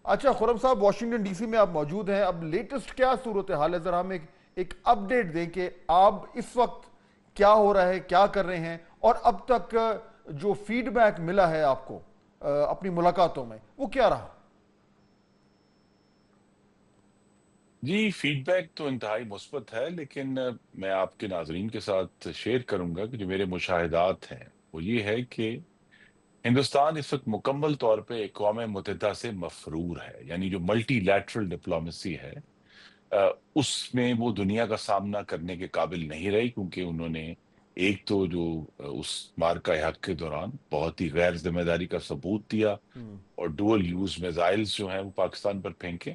اچھا خرم صاحب، Washington D C میں آپ موجود ہیں، اب لیٹسٹ کیا صورتحال ہے؟ ذرا ہمیں ایک اپڈیٹ دیں کہ آپ اس وقت کیا ہو رہا ہے، کیا کر رہے ہیں، اور اب تک جو فیڈ بیک ملا ہے آپ کو اپنی ملاقاتوں میں، وہ کیا رہا؟ جی، فیڈ بیک تو انتہائی مثبت ہے، لیکن میں آپ کے ناظرین کے ساتھ شیئر کروں گا کہ جو میرے مشاہدات ہیں وہ یہ ہے کہ ہندوستان اس وقت مکمل طور پہ اقوام متحدہ سے مفرور ہے، یعنی جو ملٹی لیٹرل ڈپلومیسی ہے اس میں وہ دنیا کا سامنا کرنے کے قابل نہیں رہی، کیونکہ انہوں نے ایک تو جو اس مارکہ حق کے دوران بہت ہی غیر ذمہ داری کا ثبوت دیا اور ڈوئل یوز میزائلز جو ہیں وہ پاکستان پر پھینکے،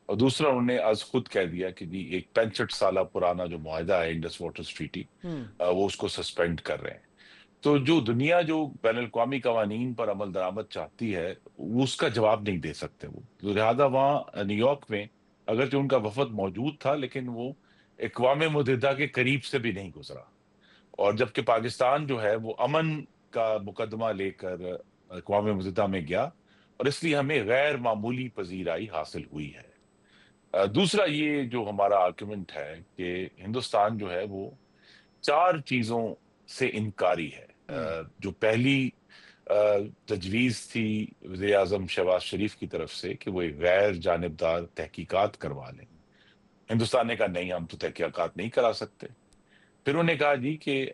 اور دوسرا انہوں نے از خود کہہ دیا کہ جی ایک 65 سالہ پرانا جو معاہدہ ہے انڈس واٹرز ٹریٹی، وہ اس کو سسپینڈ کر رہے ہیں۔ تو جو دنیا جو بین الاقوامی قوانین پر عمل درآمد چاہتی ہے وہ اس کا جواب نہیں دے سکتے وہ، تو لہٰذا وہاں نیو یارک میں اگرچہ ان کا وفد موجود تھا لیکن وہ اقوام متحدہ کے قریب سے بھی نہیں گزرا، اور جبکہ پاکستان جو ہے وہ امن کا مقدمہ لے کر اقوام متحدہ میں گیا، اور اس لیے ہمیں غیر معمولی پذیرائی حاصل ہوئی ہے۔ دوسرا یہ جو ہمارا آرگومنٹ ہے کہ ہندوستان جو ہے وہ چار چیزوں سے انکاری ہے۔ جو پہلی تجویز تھی وزیر اعظم شہباز شریف کی طرف سے کہ وہ ایک غیر جانبدار تحقیقات کروا لیں، ہندوستان نے کہا نہیں، ہم تو تحقیقات نہیں کرا سکتے۔ پھر انہوں نے کہا جی کہ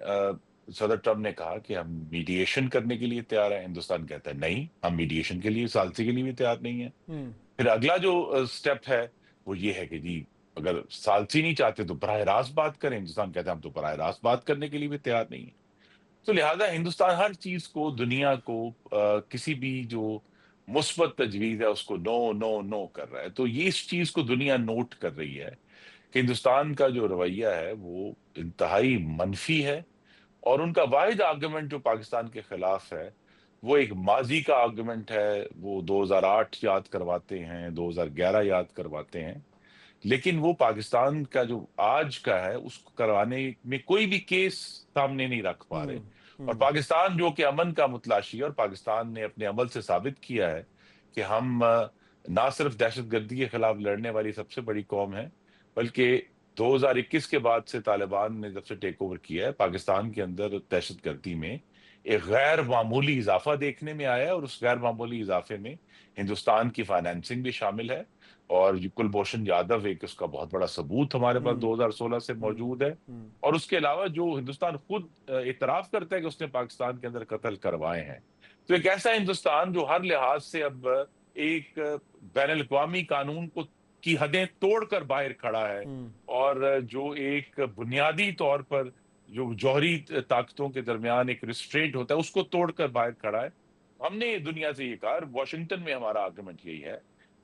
صدر ٹرمپ نے کہا کہ ہم میڈیشن کرنے کے لیے تیار ہیں، ہندوستان کہتا ہے نہیں، ہم میڈیشن کے لیے ثالثی کے لیے بھی تیار نہیں ہیں۔ پھر اگلا جو سٹیپ ہے وہ یہ ہے کہ جی اگر ثالثی نہیں چاہتے تو براہ راست بات کریں، ہندوستان کہتا ہے ہم تو براہ راست بات کرنے کے لیے بھی تیار نہیں ہیں۔ تو لہٰذا ہندوستان ہر چیز کو، دنیا کو کسی بھی جو مثبت تجویز ہے اس کو نو نو نو کر رہا ہے، تو یہ اس چیز کو دنیا نوٹ کر رہی ہے کہ ہندوستان کا جو رویہ ہے وہ انتہائی منفی ہے، اور ان کا واحد آرگومنٹ جو پاکستان کے خلاف ہے وہ ایک ماضی کا آرگومنٹ ہے، وہ 2008 یاد کرواتے ہیں، 2011 یاد کرواتے ہیں، لیکن وہ پاکستان کا جو آج کا ہے اس کو کروانے میں کوئی بھی کیس سامنے نہیں رکھ پا رہے۔ اور پاکستان جو کہ امن کا متلاشی ہے، اور پاکستان نے اپنے عمل سے ثابت کیا ہے کہ ہم نہ صرف دہشت گردی کے خلاف لڑنے والی سب سے بڑی قوم ہے، بلکہ 2021 کے بعد سے طالبان نے جب سے ٹیک اوور کیا ہے پاکستان کے اندر دہشت گردی میں ایک غیر معمولی اضافہ دیکھنے میں آیا ہے، اور اس غیر معمولی اضافے میں ہندوستان کی فائنینسنگ بھی شامل ہے، اور کلبھوشن یادو ایک اس کا بہت بڑا ثبوت ہمارے پاس 2016 سے موجود ہے۔ اور اس کے علاوہ جو ہندوستان خود اعتراف کرتا ہے کہ اس نے پاکستان کے اندر قتل کروائے ہیں، تو ایک ایسا ہندوستان جو ہر لحاظ سے اب ایک بین الاقوامی قانون کی حدیں توڑ کر باہر کھڑا ہے، اور جو ایک بنیادی طور پر جو جوہری طاقتوں کے درمیان ایک ریسٹرینٹ ہوتا ہے اس کو توڑ کر باہر کھڑا ہے۔ ہم نے دنیا سے یہ کہا، واشنگٹن میں ہمارا آرگومنٹ یہی ہے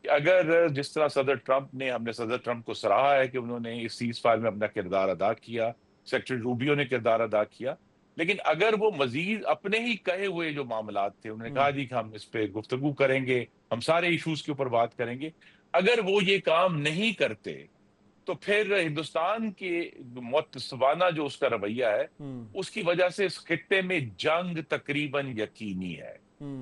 کہ اگر جس طرح ہم نے صدر ٹرمپ کو سراہا ہے کہ انہوں نے اس سیز فائر میں اپنا کردار ادا کیا، سیکٹری روبیو نے کردار ادا کیا، لیکن اگر وہ مزید اپنے ہی کہے ہوئے جو معاملات تھے، انہوں نے کہا جی کہ ہم اس پہ گفتگو کریں گے، ہم سارے ایشوز کے اوپر بات کریں گے، اگر وہ یہ کام نہیں کرتے تو پھر ہندوستان کے متسوانہ جو اس کا رویہ ہے اس کی وجہ سے اس خطے میں جنگ تقریباً یقینی ہے،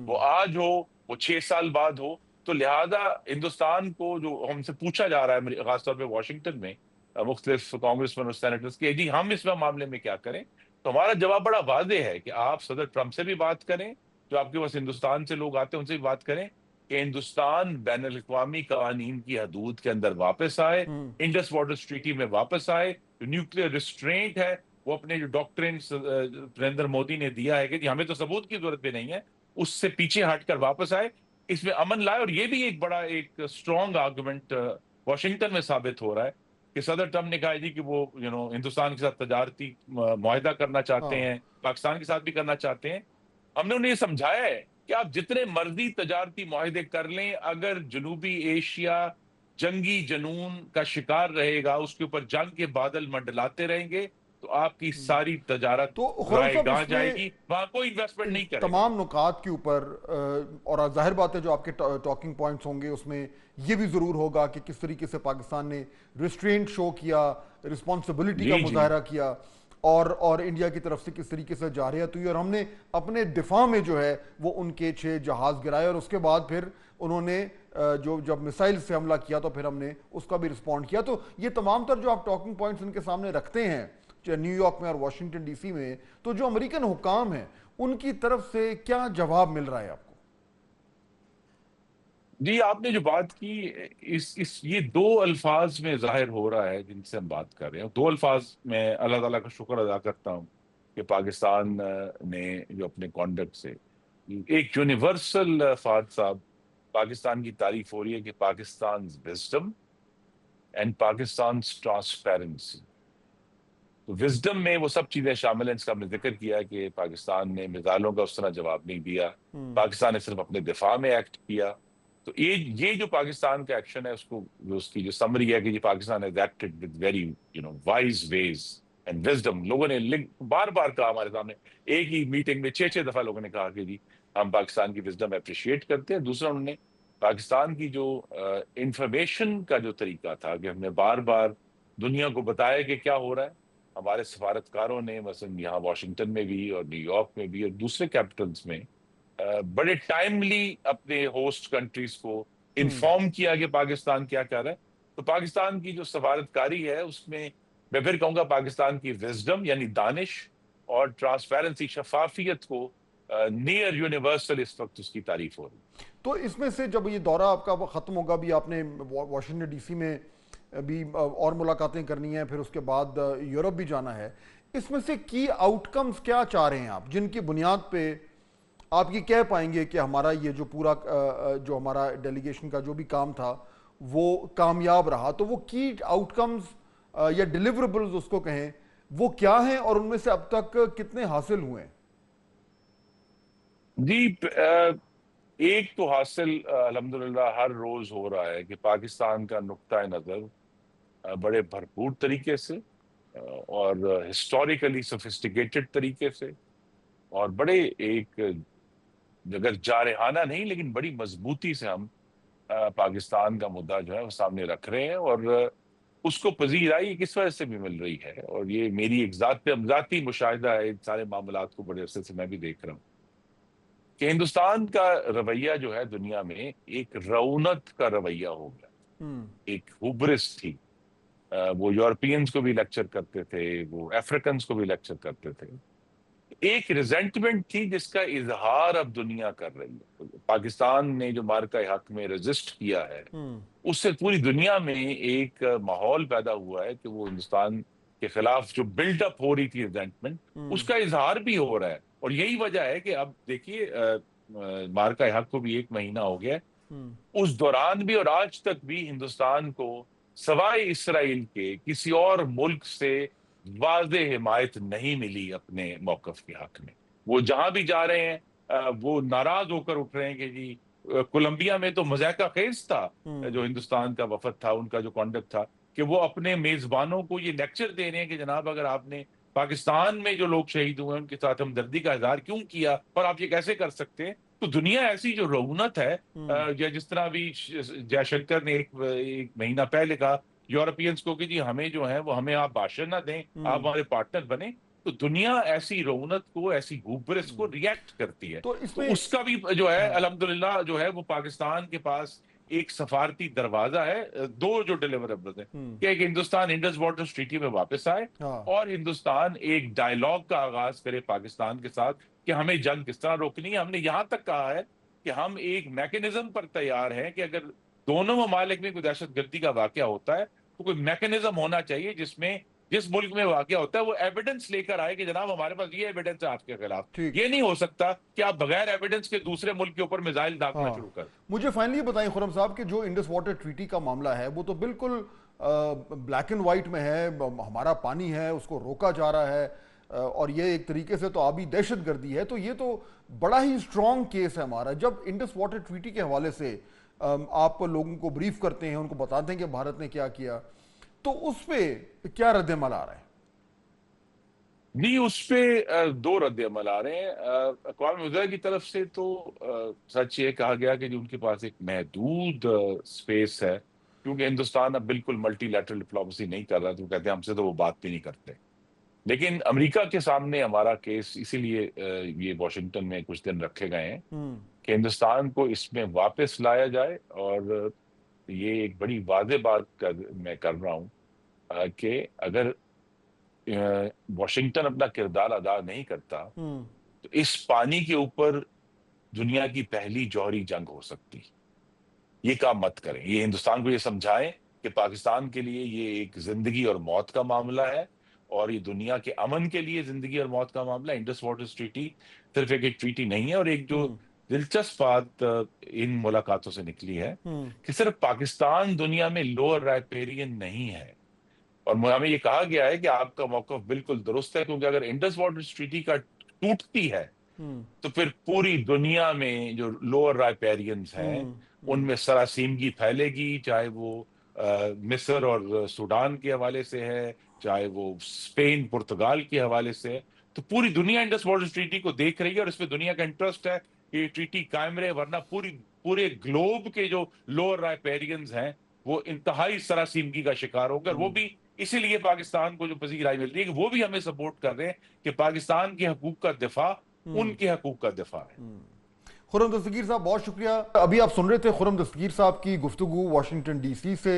وہ آج ہو، وہ 6 سال بعد ہو۔ تو لہذا ہندوستان کو جو ہم سے پوچھا جا رہا ہے خاص طور پہ واشنگٹن میں مختلف کانگریس مین اور سینیٹرز کے، جی ہم اس معاملے میں کیا کریں، تو ہمارا جواب بڑا واضح ہے کہ آپ صدر ٹرمپ سے بھی بات کریں، جو آپ کے پاس ہندوستان سے لوگ آتے ہیں ان سے بھی بات کریں کہ ہندوستان بین الاقوامی قوانین کی حدود کے اندر واپس آئے، انڈس واٹرز ٹریٹی میں واپس آئے، جو نیوکلیئر ریسٹرینٹ ہے وہ اپنے جو ڈاکٹرین نریندر مودی نے دیا ہے کہ جی ہمیں تو ثبوت کی ضرورت بھی نہیں ہے، اس سے پیچھے ہٹ کر واپس آئے، اس میں امن لائے۔ اور یہ بھی ایک بڑا ایک اسٹرانگ آرگومنٹ واشنگٹن میں ثابت ہو رہا ہے کہ صدر ٹرمپ نے کہا جی کہ وہ ہندوستان کے ساتھ تجارتی معاہدہ کرنا چاہتے ہیں، پاکستان کے ساتھ بھی کرنا چاہتے ہیں۔ ہم نے انہیں یہ سمجھایا ہے کہ آپ جتنے مرضی تجارتی معاہدے کر لیں، اگر جنوبی ایشیا جنگی جنون کا شکار رہے گا، اس کے اوپر جنگ کے بادل منڈلاتے رہیں گے، تو آپ کی ساری تجارت تو خرم رائے صاحب، گاہ اس جائے میں گی، وہاں کوئی انویسٹمنٹ ان نہیں کرے گا۔ تمام نکات کے اوپر اور ظاہر بات ہے جو آپ کے ٹاکنگ پوائنٹس ہوں گے اس میں یہ بھی ضرور ہوگا کہ کس طریقے سے پاکستان نے ریسٹرینٹ شو کیا، رسپانسبلٹی کا جی جی مظاہرہ کیا، اور انڈیا کی طرف سے کس طریقے سے جارحیت ہوئی، اور ہم نے اپنے دفاع میں جو ہے وہ ان کے 6 جہاز گرائے، اور اس کے بعد پھر انہوں نے جو جب میسائل سے حملہ کیا تو پھر ہم نے اس کا بھی رسپونڈ کیا. تو یہ تمام تر جو آپ ٹاکنگ پوائنٹس ان کے سامنے رکھتے ہیں چاہے نیو یارک میں اور واشنگٹن ڈی سی میں, تو جو امریکن حکام ہیں ان کی طرف سے کیا جواب مل رہا ہے آپ کو؟ جی آپ نے جو بات کی یہ دو الفاظ میں ظاہر ہو رہا ہے جن سے ہم بات کر رہے ہیں. دو الفاظ میں اللہ تعالیٰ کا شکر ادا کرتا ہوں کہ پاکستان نے جو اپنے کانڈکٹ سے ایک یونیورسل فہد صاحب, پاکستان کی تعریف ہو رہی ہے کہ Pakistan wisdom and Pakistan transparency. تو وزڈم میں وہ سب چیزیں شامل ہیں جس کا ہم نے ذکر کیا کہ پاکستان نے میزائلوں کا اس طرح جواب نہیں دیا, پاکستان نے صرف اپنے دفاع میں ایکٹ کیا. تو یہ جو پاکستان کا ایکشن ہے اس کی جو سمری ہے کہ یہ Pakistan has acted with very wise ways and wisdom. لوگوں نے بار بار کہا ہمارے سامنے, ایک ہی میٹنگ میں 6 دفعہ لوگوں نے کہا کہ جی ہم پاکستان کی وزڈم اپریشیٹ کرتے ہیں. دوسرا انہوں نے پاکستان کی جو انفارمیشن کا جو طریقہ تھا کہ ہم نے بار بار دنیا کو بتایا کہ کیا ہو رہا ہے. ہمارے سفارتکاروں نے مثلا یہاں واشنگٹن میں بھی اور نیو یارک میں بھی اور دوسرے کیپٹلز میں بڑے ٹائملی اپنے ہوسٹ کنٹریز کو انفارم کیا کہ پاکستان کیا کر رہا ہے. تو پاکستان کی جو سفارتکاری ہے اس میں میں پھر کہوں گا پاکستان کی وزڈم یعنی دانش اور ٹرانسپیرنسی, شفافیت کو نیئر یونیورسل اس وقت اس کی تعریف ہو رہی ہے. تو اس میں سے جب یہ دورہ آپ کا ختم ہوگا, بھی آپ نے واشنگٹن ڈی سی میں بھی اور ملاقاتیں کرنی ہیں, پھر اس کے بعد یورپ بھی جانا ہے, اس میں سے کی آؤٹ کمز کیا چاہ رہے ہیں آپ, جن کی بنیاد پہ آپ یہ کہہ پائیں گے کہ ہمارا یہ جو پورا جو ہمارا ڈیلیگیشن کا جو بھی کام تھا وہ کامیاب رہا؟ تو وہ کی آؤٹ کمز یا ڈیلیوریبلز اس کو کہیں, وہ کیا ہیں اور ان میں سے اب تک کتنے حاصل ہوئے ہیں؟ جی ایک تو حاصل الحمدللہ ہر روز ہو رہا ہے کہ پاکستان کا نقطہ نظر بڑے بھرپور طریقے سے اور ہسٹوریکلی سوفسٹیکیٹڈ طریقے سے اور بڑے ایک اگر جارحانہ نہیں لیکن بڑی مضبوطی سے ہم پاکستان کا مدعا جو ہے وہ سامنے رکھ رہے ہیں. اور اس کو پذیرائی کس وجہ سے بھی مل رہی ہے, اور یہ میری ایک ذاتی مشاہدہ ہے, ان سارے معاملات کو بڑے عرصے سے میں بھی دیکھ رہا ہوں کہ ہندوستان کا رویہ جو ہے دنیا میں ایک رونت کا رویہ ہو گیا. ایک ہوبرس تھی, وہ یورپینز کو بھی لیکچر کرتے تھے, وہ افریکنز کو بھی لیکچر کرتے تھے. ایک ریزنٹمنٹ تھی جس کا اظہار اب دنیا کر رہی ہے. پاکستان نے جو مارکہ حق میں رجسٹ کیا ہے اس سے پوری دنیا میں ایک ماحول پیدا ہوا ہے کہ وہ ہندوستان کے خلاف جو بلڈ اپ ہو رہی تھی ریزنٹمنٹ, اس کا اظہار بھی ہو رہا ہے. اور یہی وجہ ہے کہ اب دیکھیے مارکہ حق کو بھی 1 مہینہ ہو گیا, اس دوران بھی اور آج تک بھی ہندوستان کو سوائے اسرائیل کے کسی اور ملک سے واضح حمایت نہیں ملی اپنے موقف کے حق میں. وہ جہاں بھی جا رہے ہیں وہ ناراض ہو کر اٹھ رہے ہیں کہ جی کولمبیا میں تو مضحکہ خیز تھا جو ہندوستان کا وفد تھا, ان کا جو کانڈکٹ تھا, کہ وہ اپنے میزبانوں کو یہ لیکچر دے رہے ہیں کہ جناب اگر آپ نے پاکستان میں جو لوگ شہید ہوئے ہیں ان کے ساتھ ہمدردی کا اظہار کیوں کیا, اور آپ یہ کیسے کر سکتے ہیں. تو دنیا ایسی جو رونت ہے, یا جس طرح بھی جے شنکر نے ایک مہینہ پہلے کہا یورپینز کو کہ جی ہمیں جو ہے وہ ہمیں آپ باشر نہ دیں, آپ ہمارے پارٹنر بنیں. تو دنیا ایسی رونت کو, ایسی ہوبرس کو ریئیکٹ کرتی ہے. تو اس کا بھی جو ہے الحمدللہ جو ہے وہ پاکستان کے پاس ایک سفارتی دروازہ ہے. 2 جو ڈیلیوریبلز ہیں کہ ایک ہندوستان انڈس واٹرز ٹریٹی میں واپس آئے اور ہندوستان ایک ڈائیلاگ کا آغاز کرے پاکستان کے ساتھ کہ ہمیں جنگ کس طرح روکنی ہے. ہم نے یہاں تک کہا ہے کہ ہم ایک میکنزم پر تیار ہیں کہ اگر دونوں ممالک میں کوئی دہشت گردی کا واقعہ ہوتا ہے تو کوئی میکنزم ہونا چاہیے جس میں جس ملک میں واقعہ ہوتا ہے وہ ایویڈنس لے کر آئے کہ جناب ہمارے پاس یہ ایویڈنس ہے آپ کے خلاف. یہ نہیں ہو سکتا کہ آپ بغیر ایویڈنس کے دوسرے ملک کے اوپر میزائل داغنا شروع کر. مجھے فائنلی بتائیں خرم صاحب کہ جو انڈس واٹر ٹریٹی کا معاملہ ہے وہ تو بالکل بلیک اینڈ وائٹ میں ہے, ہمارا پانی ہے اس کو روکا جا رہا ہے, اور یہ ایک طریقے سے تو آبی دہشت گردی ہے. تو یہ تو بڑا ہی اسٹرانگ کیس ہے ہمارا. جب انڈس واٹر ٹریٹی کے حوالے سے آپ لوگوں کو بریف کرتے ہیں, ان کو بتاتے ہیں کہ بھارت نے کیا کیا, تو اس پہ کیا رد عمل آ رہا ہے؟ نہیں, اس پہ 2 رد عمل آ رہے ہیں. اقوام متحدہ کی طرف سے تو سچ یہ کہا گیا کہ ان کے پاس ایک محدود سپیس ہے, کیونکہ ہندوستان اب بالکل ملٹی لیٹرل ڈپلومیسی نہیں کر رہا, تو کہتے ہیں ہم سے تو وہ بات بھی نہیں کرتے. لیکن امریکہ کے سامنے ہمارا کیس اسی لیے یہ واشنگٹن میں کچھ دن رکھے گئے ہیں کہ ہندوستان کو اس میں واپس لایا جائے، اور یہ ایک بڑی واضح بات میں کر رہا ہوں کہ اگر واشنگٹن اپنا کردار ادا نہیں کرتا تو اس پانی کے اوپر دنیا کی پہلی جوہری جنگ ہو سکتی۔ یہ کام مت کریں، یہ ہندوستان کو یہ سمجھائیں کہ پاکستان کے لیے یہ ایک زندگی اور موت کا معاملہ ہے، اور یہ دنیا کے امن کے لیے زندگی اور موت کا معاملہ ہے۔ انڈس واٹرز ٹریٹی صرف ایک ٹریٹی نہیں ہے۔ اور ایک جو دلچسپ بات ان ملاقاتوں سے نکلی ہے کہ صرف پاکستان دنیا میں لوور رائپیرین نہیں ہے، اور ہمیں یہ کہا گیا ہے کہ آپ کا موقف بالکل درست ہے، کیونکہ اگر انڈس واٹرز ٹریٹی کا ٹوٹتی ہے تو پھر پوری دنیا میں جو لوور رائپیرینز ہیں ان میں سراسیمگی پھیلے گی، چاہے وہ مصر اور سوڈان کے حوالے سے ہے، چاہے وہ اسپین پرتگال کے حوالے سے ہے۔ تو پوری دنیا انڈس واٹرز ٹریٹی کو دیکھ رہی ہے، اور اس میں دنیا کا انٹرسٹ ہے کہ یہ ٹریٹی قائم رہے، ورنہ پورے گلوب کے جو لوور رائپیرینز ہیں وہ انتہائی سراسیمگی کا شکار ہو کر، وہ بھی اسی لیے پاکستان کو جو پذیرائی مل رہی ہے کہ وہ بھی ہمیں سپورٹ کر رہے ہیں کہ پاکستان کے حقوق کا دفاع ان کے حقوق کا دفاع ہے۔ خرم دستگیر صاحب بہت شکریہ۔ ابھی آپ سن رہے تھے خرم دستگیر صاحب کی گفتگو واشنگٹن ڈی سی سے۔